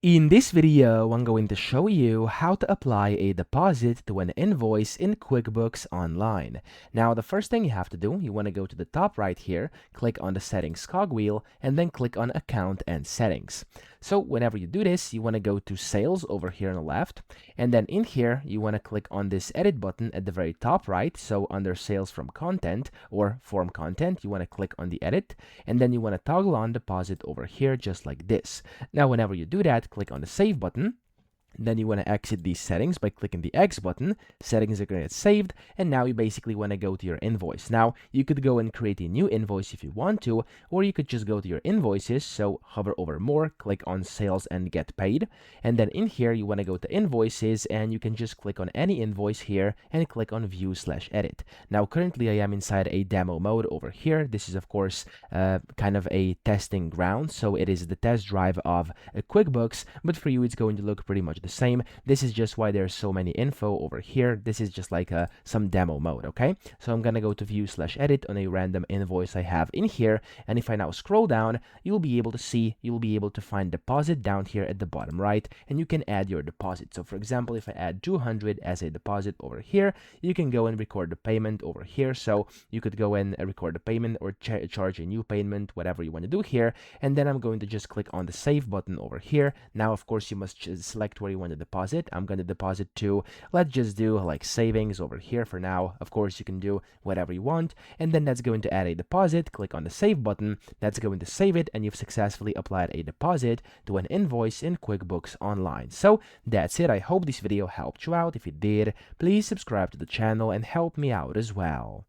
In this video, I'm going to show you how to apply a deposit to an invoice in QuickBooks Online. Now, the first thing you have to do, you want to go to the top right here, click on the Settings cogwheel, and then click on Account and Settings. So whenever you do this, you want to go to Sales over here on the left, and then in here, you want to click on this Edit button at the very top right. So under Sales from Content or Form Content, you want to click on the Edit, and then you want to toggle on Deposit over here just like this. Now, whenever you do that, click on the Save button. Then you want to exit these settings by clicking the X button. Settings are going to get saved, and now you basically want to go to your invoice. Now, you could go and create a new invoice if you want to, or you could just go to your invoices. So hover over More, click on Sales and Get Paid, and then in here you want to go to Invoices, and you can just click on any invoice here and click on View/Edit. Now, currently I am inside a demo mode over here. This is of course kind of a testing ground, so it is the test drive of QuickBooks, but for you it's going to look pretty much the same. This is just why there's so many info over here. This is just like some demo mode, okay? So I'm gonna go to View/Edit on a random invoice I have in here, and if I now scroll down, you'll be able to find deposit down here at the bottom right, and you can add your deposit. So for example, if I add 200 as a deposit over here, you can go and record the payment over here. So you could go and record the payment or charge a new payment, whatever you want to do here, and then I'm going to just click on the Save button over here. Now, of course, you must select where you want to deposit. I'm going to deposit to, let's just do like savings over here for now. Of course, you can do whatever you want, and then that's going to add a deposit. Click on the Save button. That's going to save it, and you've successfully applied a deposit to an invoice in QuickBooks Online. So that's it. I hope this video helped you out. If it did, please subscribe to the channel and help me out as well.